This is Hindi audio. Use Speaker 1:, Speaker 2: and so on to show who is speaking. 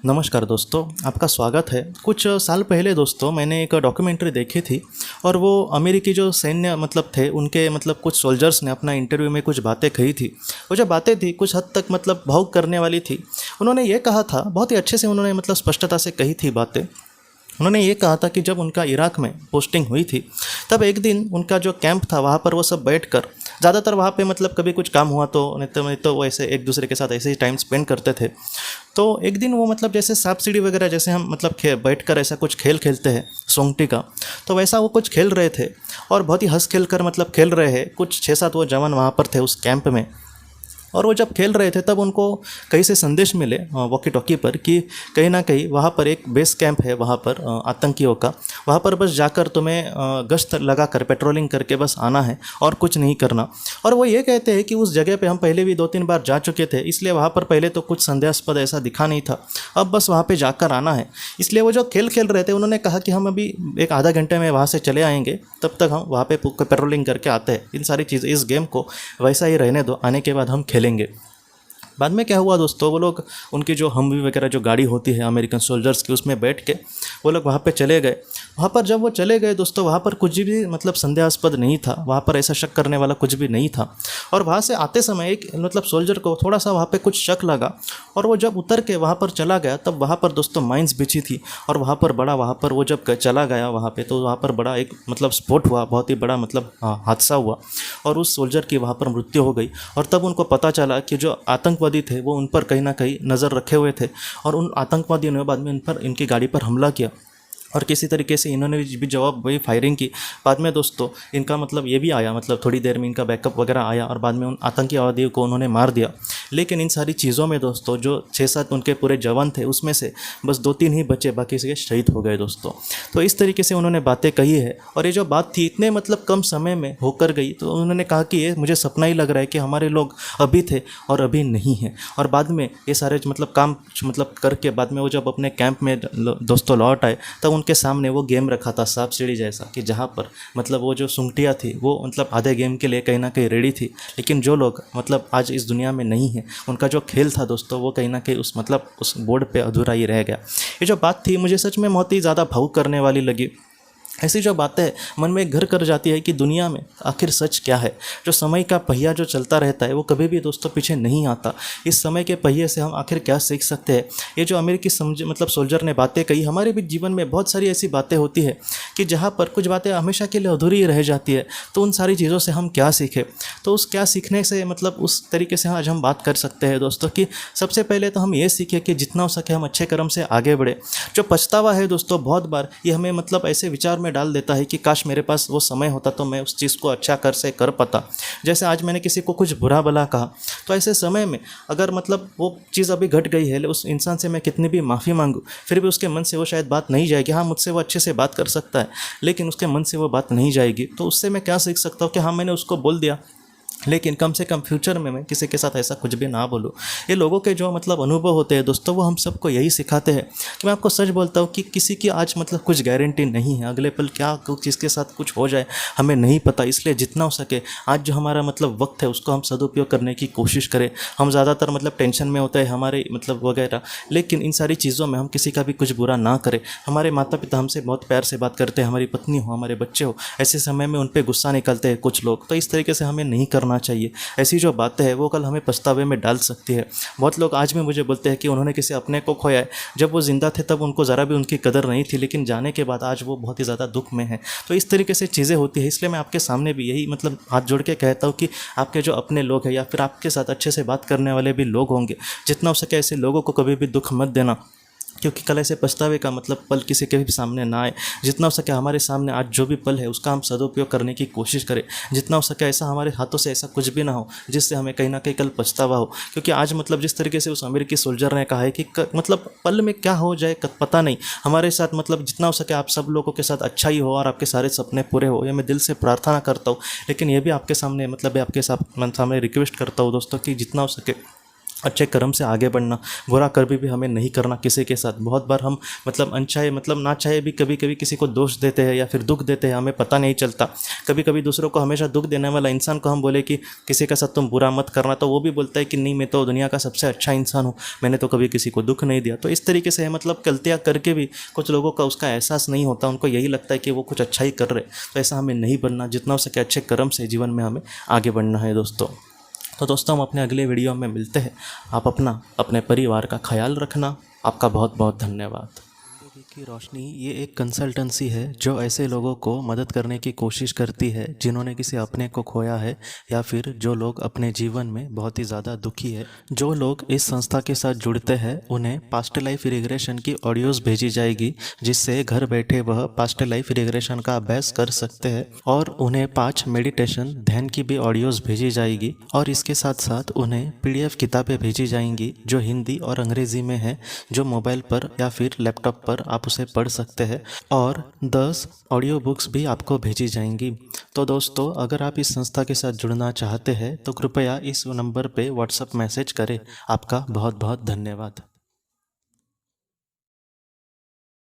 Speaker 1: नमस्कार दोस्तों, आपका स्वागत है। कुछ साल पहले दोस्तों मैंने एक डॉक्यूमेंट्री देखी थी और वो अमेरिकी जो सैन्य थे उनके कुछ सोल्जर्स ने अपना इंटरव्यू में कुछ बातें कही थी। वो जो बातें थी कुछ हद तक भावुक करने वाली थी। उन्होंने ये कहा था, बहुत ही अच्छे से उन्होंने स्पष्टता से कही थी बातें। उन्होंने ये कहा था कि जब उनका इराक में पोस्टिंग हुई थी तब एक दिन उनका जो कैंप था वहाँ पर वो सब बैठकर ज़्यादातर वहाँ पे कभी कुछ काम हुआ तो नहीं तो वो ऐसे एक दूसरे के साथ ऐसे ही टाइम स्पेंड करते थे। तो एक दिन वो जैसे सांप सीढ़ी वगैरह जैसे हम बैठ कर ऐसा कुछ खेल खेलते हैं सोंगटी का, तो वैसा वो कुछ खेल रहे थे और बहुत ही हंस खेल कर खेल रहे हैं। कुछ 6-7 वो जवान वहाँ पर थे उस कैंप में, और वो जब खेल रहे थे तब उनको कहीं से संदेश मिले वॉकी टॉकी पर कि कहीं ना कहीं वहाँ पर एक बेस कैंप है वहाँ पर आतंकियों का। वहाँ पर बस जाकर तुम्हें गश्त लगा कर पेट्रोलिंग करके बस आना है और कुछ नहीं करना। और वो ये कहते हैं कि उस जगह पे हम पहले भी 2-3 बार जा चुके थे, इसलिए वहाँ पर पहले तो कुछ संदेहास्पद ऐसा दिखा नहीं था, अब बस वहाँ पर जाकर आना है। इसलिए वो जो खेल खेल रहे थे उन्होंने कहा कि हम अभी एक आधा घंटे में वहाँ से चले आएंगे, तब तक हम वहाँ पर पेट्रोलिंग करके आते हैं। इन सारी चीज़ इस गेम को वैसा ही रहने दो, आने के बाद हम खेलेंगे। बाद में क्या हुआ दोस्तों, वो लोग उनकी जो हमवी वगैरह जो गाड़ी होती है अमेरिकन सोल्जर्स की, उसमें बैठ के वो लोग वहाँ पे चले गए। वहाँ पर जब वो चले गए दोस्तों, वहाँ पर कुछ भी संदेहास्पद नहीं था, वहाँ पर ऐसा शक करने वाला कुछ भी नहीं था। और वहाँ से आते समय एक सोल्जर को थोड़ा सा वहाँ पे कुछ शक लगा, और वो जब उतर के वहाँ पर चला गया तब वहाँ पर दोस्तों माइंस बिछी थी। और वहाँ पर वो जब चला गया वहाँ पे, तो वहाँ पर बड़ा एक स्फोट हुआ, बहुत ही बड़ा हादसा हुआ और उस सोल्जर की वहाँ पर मृत्यु हो गई। और तब उनको पता चला कि जो आतंकवादी थे वो उन पर कहीं ना कहीं नज़र रखे हुए थे, और उन आतंकवादियों ने बाद में इनकी गाड़ी पर हमला किया और किसी तरीके से इन्होंने भी जवाब वही फायरिंग की। बाद में दोस्तों इनका ये भी आया, थोड़ी देर में इनका बैकअप वगैरह आया और बाद में उन आतंकवादियों को उन्होंने मार दिया। लेकिन इन सारी चीज़ों में दोस्तों जो 6-7 उनके पूरे जवान थे उसमें से बस 2-3 ही बचे, बाकी से शहीद हो गए दोस्तों। तो इस तरीके से उन्होंने बातें कही है, और ये जो बात थी इतने कम समय में होकर गई। तो उन्होंने कहा कि ये मुझे सपना ही लग रहा है कि हमारे लोग अभी थे और अभी नहीं हैं। और बाद में ये सारे काम करके बाद में वो जब अपने कैंप में दोस्तों लौट आए तब उनके सामने वो गेम रखा था सांप सीढ़ी जैसा, कि जहाँ पर वो जो सुंगटियाँ थी वो आधे गेम के लिए कहीं ना कहीं रेडी थी। लेकिन जो लोग आज इस दुनिया में नहीं है, उनका जो खेल था दोस्तों वो कहीं ना कहीं उस बोर्ड पे अधूरा ही रह गया। ये जो बात थी मुझे सच में बहुत ही ज़्यादा भावुक करने वाली लगी। ऐसी जो बातें मन में घर कर जाती है कि दुनिया में आखिर सच क्या है। जो समय का पहिया जो चलता रहता है वो कभी भी दोस्तों पीछे नहीं आता। इस समय के पहिए से हम आखिर क्या सीख सकते हैं। ये जो अमेरिकी सोल्जर ने बातें कही, हमारे भी जीवन में बहुत सारी ऐसी बातें होती है कि जहाँ पर कुछ बातें हमेशा के लिए अधूरी रह जाती है। तो उन सारी चीज़ों से हम क्या सीखें, तो उस क्या सीखने से उस तरीके से आज हम बात कर सकते हैं दोस्तों कि सबसे पहले तो हम ये सीखें कि जितना हो सके हम अच्छे कर्म से आगे बढ़े। जो पछतावा है दोस्तों बहुत बार ये हमें ऐसे विचार में डाल देता है कि काश मेरे पास वो समय होता तो मैं उस चीज़ को अच्छा कर पाता। जैसे आज मैंने किसी को कुछ बुरा भला कहा, तो ऐसे समय में अगर वो चीज़ अभी घट गई है, उस इंसान से मैं कितनी भी माफ़ी मांगूँ फिर भी उसके मन से वो शायद बात नहीं जाएगी। हाँ, मुझसे वो अच्छे से बात कर सकता है लेकिन उसके मन से वो बात नहीं जाएगी। तो उससे मैं क्या सीख सकता हूँ कि हाँ, मैंने उसको बोल दिया, लेकिन कम से कम फ्यूचर में मैं किसी के साथ ऐसा कुछ भी ना बोलूँ। ये लोगों के जो अनुभव होते हैं दोस्तों, वो हम सबको यही सिखाते हैं कि मैं आपको सच बोलता हूँ कि किसी की आज कुछ गारंटी नहीं है, अगले पल क्या किसके साथ कुछ हो जाए हमें नहीं पता। इसलिए जितना हो सके आज जो हमारा वक्त है उसको हम सदुपयोग करने की कोशिश करें। हम ज़्यादातर टेंशन में होता है हमारे वगैरह, लेकिन इन सारी चीज़ों में हम किसी का भी कुछ बुरा ना करें। हमारे माता पिता हमसे बहुत प्यार से बात करते हैं, हमारी पत्नी हो, हमारे बच्चे हो, ऐसे समय में उन पर गुस्सा निकलते हैं कुछ लोग। तो इस तरीके से हमें नहीं करना चाहिए। ऐसी जो बातें हैं वो कल हमें पछतावे में डाल सकती है। बहुत लोग आज भी मुझे बोलते हैं कि उन्होंने किसी अपने को खोया है, जब वो जिंदा थे तब उनको ज़रा भी उनकी कदर नहीं थी, लेकिन जाने के बाद आज वो बहुत ही ज़्यादा दुख में है। तो इस तरीके से चीज़ें होती है। इसलिए मैं आपके सामने भी यही हाथ जोड़ के कहता हूँ कि आपके जो अपने लोग हैं या फिर आपके साथ अच्छे से बात करने वाले भी लोग होंगे, जितना हो सके ऐसे लोगों को कभी भी दुख मत देना, क्योंकि कल ऐसे पछतावे का पल किसी के भी सामने ना आए। जितना हो सके हमारे सामने आज जो भी पल है उसका हम सदुपयोग करने की कोशिश करें। जितना हो सके ऐसा हमारे हाथों से ऐसा कुछ भी ना हो जिससे हमें कहीं ना कहीं कल पछतावा हो। क्योंकि आज जिस तरीके से उस अमेरिकी सोल्जर ने कहा है कि पल में क्या हो जाए पता नहीं। हमारे साथ जितना हो सके आप सब लोगों के साथ अच्छा ही हो और आपके सारे सपने पूरे हो, ये मैं दिल से प्रार्थना करता हूँ। लेकिन ये भी आपके सामने आपके सामने रिक्वेस्ट करता हूँ दोस्तों कि जितना हो सके अच्छे कर्म से आगे बढ़ना, बुरा कभी भी हमें नहीं करना किसी के साथ। बहुत बार हम मतलब अनचाहे मतलब ना चाहे भी कभी कभी किसी को दोष देते हैं या फिर दुख देते हैं, हमें पता नहीं चलता। कभी कभी दूसरों को हमेशा दुख देने वाला इंसान को हम बोले कि किसी के साथ तुम बुरा मत करना, तो वो भी बोलता है कि नहीं, मैं तो दुनिया का सबसे अच्छा इंसान हूँ, मैंने तो कभी किसी को दुख नहीं दिया। तो इस तरीके से मतलब गलतियाँ करके भी कुछ लोगों का उसका एहसास नहीं होता, उनको यही लगता है कि वो कुछ अच्छा ही कर रहे। तो ऐसा हमें नहीं बनना, जितना हो सके अच्छे कर्म से जीवन में हमें आगे बढ़ना है दोस्तों। तो दोस्तों हम अपने अगले वीडियो में मिलते हैं। आप अपना अपने परिवार का ख्याल रखना। आपका बहुत बहुत धन्यवाद। ज़िंदगी की रोशनी ये एक कंसल्टेंसी है जो ऐसे लोगों को मदद करने की कोशिश करती है जिन्होंने किसी अपने को खोया है या फिर जो लोग अपने जीवन में बहुत ही ज़्यादा दुखी है। जो लोग इस संस्था के साथ जुड़ते हैं उन्हें पास्ट लाइफ रिग्रेशन की ऑडियोज़ भेजी जाएगी, जिससे घर बैठे वह पास्ट लाइफ रिग्रेशन का अभ्यास कर सकते हैं। और उन्हें 5 मेडिटेशन ध्यान की भी ऑडियोज़ भेजी जाएगी। और इसके साथ साथ उन्हें PDF किताबें भेजी जाएंगी जो हिंदी और अंग्रेज़ी में है, जो मोबाइल पर या फिर लैपटॉप पर आप उसे पढ़ सकते हैं। और 10 ऑडियो बुक्स भी आपको भेजी जाएंगी। तो दोस्तों अगर आप इस संस्था के साथ जुड़ना चाहते हैं तो कृपया इस नंबर पे व्हाट्सएप मैसेज करें। आपका बहुत बहुत धन्यवाद।